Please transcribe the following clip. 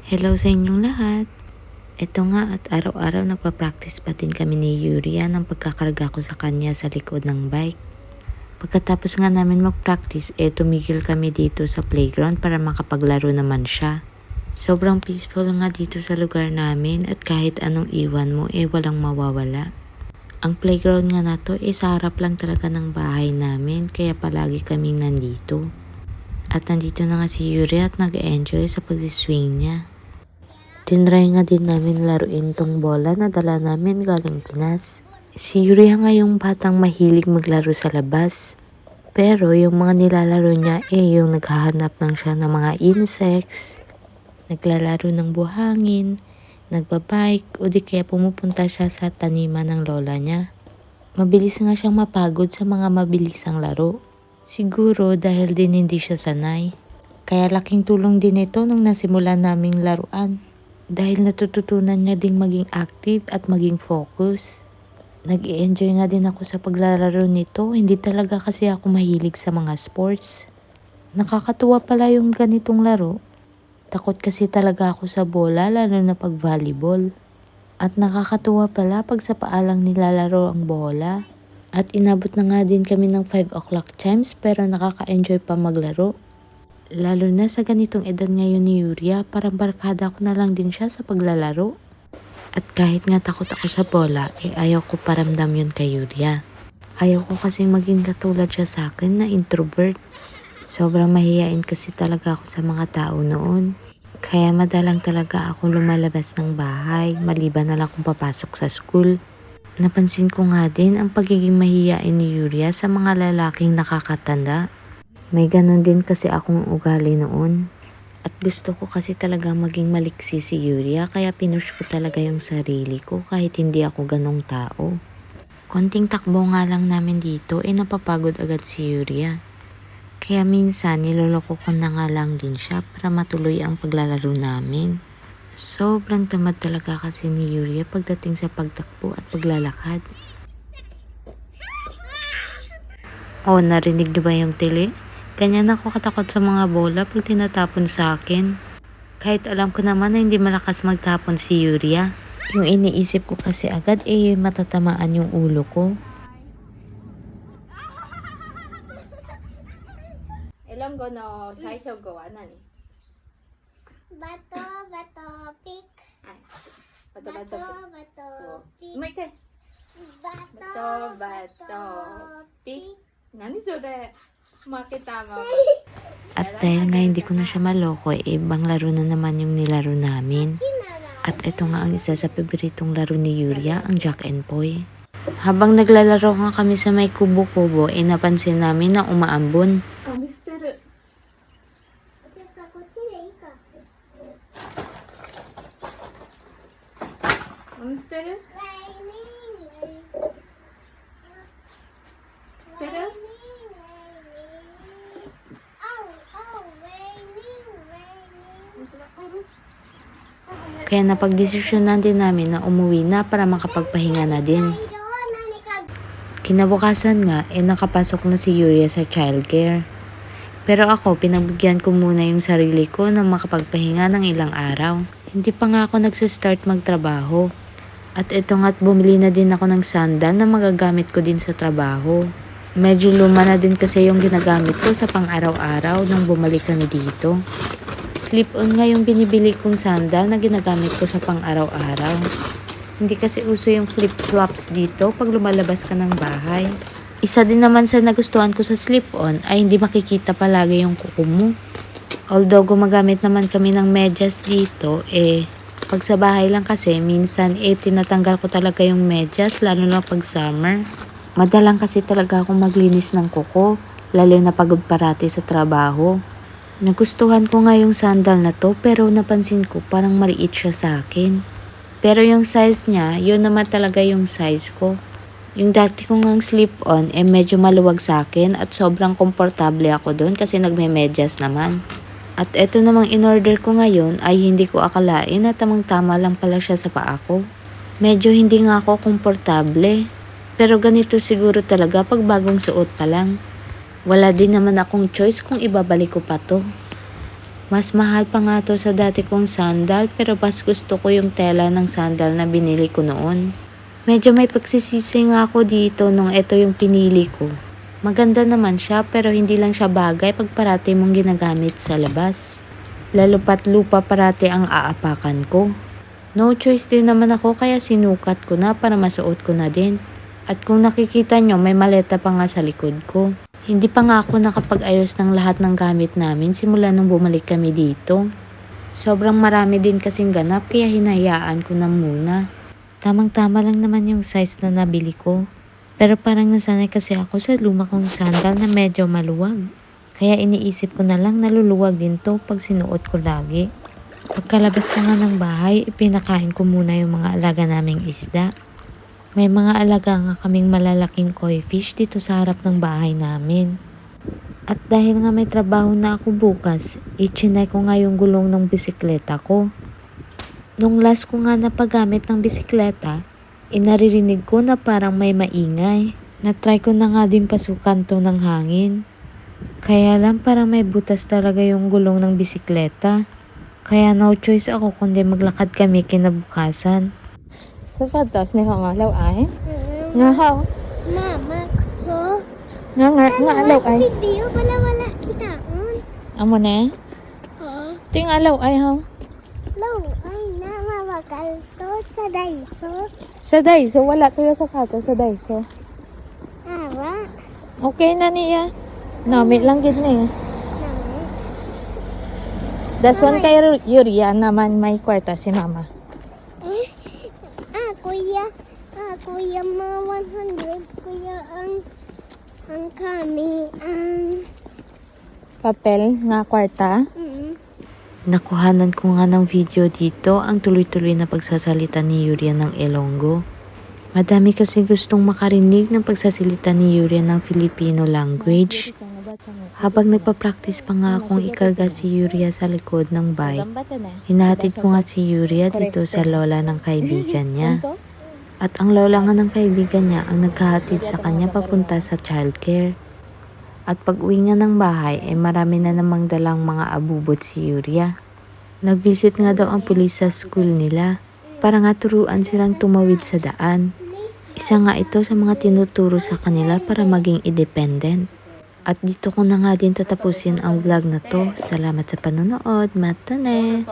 Hello sa inyong lahat. Ito nga at araw-araw nagpa-practice pa din kami ni Yuria ng pagkakarga ko sa kanya sa likod ng bike. Pagkatapos nga namin mag-practice, tumigil kami dito sa playground para makapaglaro naman siya. Sobrang peaceful nga dito sa lugar namin at kahit anong iwan mo walang mawawala. Ang playground nga na to sa harap lang talaga ng bahay namin kaya palagi kaming nandito. At nandito na nga si Yuria at nag-enjoy sa pag-swing niya. Tinry nga din namin laruin tong bola na dala namin galing Pinas. Si Yuria nga yung batang mahilig maglaro sa labas. Pero yung mga nilalaro niya yung naghahanap lang siya ng mga insects, naglalaro ng buhangin, nagbabike o di kaya pumupunta siya sa taniman ng lola niya. Mabilis nga siyang mapagod sa mga mabilisang laro. Siguro dahil din hindi siya sanay. Kaya laking tulong din ito nung nasimulan naming laruan. Dahil natututunan niya ding maging active at maging focus. Nag-i-enjoy nga din ako sa paglalaro nito. Hindi talaga kasi ako mahilig sa mga sports. Nakakatuwa pala yung ganitong laro. Takot kasi talaga ako sa bola lalo na pag volleyball. At nakakatuwa pala pag sa paa lang nilalaro ang bola. At inabot na nga din kami ng 5 o'clock chimes pero nakaka-enjoy pa maglaro. Lalo na sa ganitong edad ngayon ni Yuria, parang barkada ko na lang din siya sa paglalaro. At kahit nga takot ako sa bola, ayaw ko paramdam yun kay Yuria. Ayaw ko kasing maging katulad siya sa akin na introvert. Sobrang mahihain kasi talaga ako sa mga tao noon. Kaya madalang talaga akong lumalabas ng bahay, maliban na lang kung papasok sa school. Napansin ko nga din ang pagiging mahihain ni Yuria sa mga lalaking nakakatanda. May ganun din kasi akong ugali noon. At gusto ko kasi talaga maging maliksi si Yuria kaya pinush ko talaga yung sarili ko kahit hindi ako ganong tao. Konting takbo nga lang namin dito napapagod agad si Yuria. Kaya minsan niloloko ko na nga lang din siya para matuloy ang paglalaro namin. Sobrang tamad talaga kasi ni Yuria pagdating sa pagtakbo at paglalakad. Narinig niyo ba yung tili? Ganyan ako katakot sa mga bola pag tinatapon sa akin. Kahit alam ko naman na hindi malakas magtapon si Yuria. Yung iniisip ko kasi agad matatamaan yung ulo ko. Ilonggo no saisho go wa nani? Bato, bato, pick. Ay. Bato, bato, pick. Umaikai. Bato, Bato, pick. Nani sore? Makita mo. At dahil nga hindi ko na siya maloko, ibang laro na naman yung nilaro namin. At ito nga ang isa sa paboritong laro ni Yuria, ang Jack and Poy. Habang naglalaro nga kami sa may kubo-kubo, napansin namin na umaambon. Mister. お客さんこっちでいいか。 Mister. Raining, Pero? raining, raining. Oh, oh, raining, raining. Kaya napagdesisyonan din namin na umuwi na para makapagpahinga na din. Kinabukasan nga, nakapasok na si Yuria sa childcare. Pero ako, pinagbigyan ko muna yung sarili ko na makapagpahinga ng ilang araw. Hindi pa nga ako nagsistart magtrabaho. At ito nga't bumili na din ako ng sandal na magagamit ko din sa trabaho. Medyo luma na din kasi yung ginagamit ko sa pang-araw-araw nung bumalik kami dito. Slip-on nga yung binibili kong sandal na ginagamit ko sa pang-araw-araw. Hindi kasi uso yung flip-flops dito pag lumalabas ka ng bahay. Isa din naman sa nagustuhan ko sa slip-on ay hindi makikita palagi yung kuko mo. Although gumagamit naman kami ng medyas dito, pag sa bahay lang kasi minsan tinatanggal ko talaga yung medyas lalo na pag summer. Madalang kasi talaga akong maglinis ng kuko, lalo na pagod parati sa trabaho. Nagustuhan ko nga yung sandal na to pero napansin ko parang maliit siya sa akin. Pero yung size niya, yun naman talaga yung size ko. Yung dati kong ang slip-on medyo maluwag sa akin at sobrang komportable ako doon kasi nagme-medyas naman. At eto namang in-order ko ngayon ay hindi ko akalain na tamang-tama lang pala siya sa paa ko. Medyo hindi nga ako komportable. Pero ganito siguro talaga pag bagong suot pa lang. Wala din naman akong choice kung ibabalik ko pa to. Mas mahal pa nga to sa dati kong sandal pero mas gusto ko yung tela ng sandal na binili ko noon. Medyo may pagsisisi nga ako dito nung ito yung pinili ko. Maganda naman siya pero hindi lang siya bagay pag parati mong ginagamit sa labas. Lalo pat lupa parati ang aapakan ko. No choice din naman ako kaya sinukat ko na para masuot ko na din. At kung nakikita nyo may maleta pa nga sa likod ko. Hindi pa nga ako nakapag-ayos ng lahat ng gamit namin simula nung bumalik kami dito. Sobrang marami din kasing ganap kaya hinayaan ko na muna. Tamang-tama lang naman yung size na nabili ko. Pero parang nasanay kasi ako sa luma kong sandal na medyo maluwag. Kaya iniisip ko na lang naluluwag din to pag sinuot ko lagi. Pagkalabas ko nga ng bahay, ipinakain ko muna yung mga alaga naming isda. May mga alaga nga kaming malalaking koi fish dito sa harap ng bahay namin. At dahil nga may trabaho na ako bukas, itchinay ko nga yung gulong ng bisikleta ko. Nung last ko nga napagamit ng bisikleta, inaririnig ko na parang may maingay. Na-try ko na nga din pasukan to ng hangin. Kaya lang parang may butas talaga yung gulong ng bisikleta. Kaya no choice ako kundi maglakad kami kinabukasan. Sapatos ni Hong alaw ay? Nga haw? Mama, so? Nga alaw ay? Video pala wala kitaon. Amo na? Oo. Ting alaw ay haw? Low, ay na mawakal to sa Daiso. Sa Daiso, wala tayo sapatos sa Daiso. Awa. Okay na niya. Nami lang gid niya. Nami. Dason kay Yuria naman may kwarta si mama. Kuya, mga 100. Kuya, ang kami, Papel nga kwarta. Nakuhanan ko nga ng video dito ang tuloy-tuloy na pagsasalita ni Yuria ng Ilonggo. Madami kasi gustong makarinig ng pagsasalita ni Yuria ng Filipino language. Habang nagpa-practice pa nga akong ikarga si Yuria sa likod ng bike, hinahatid ko nga si Yuria dito sa lola ng kaibigan niya. At ang lola nga ng kaibigan niya ang naghahatid sa kanya papunta sa childcare. At pag uwi nga ng bahay ay marami na namang dalang mga abubot si Yuria. Nag-visit nga daw ang pulis sa school nila para nga turuan silang tumawid sa daan. Isa nga ito sa mga tinuturo sa kanila para maging independent. At dito ko na nga din tatapusin ang vlog na to. Salamat sa panonood. Matane!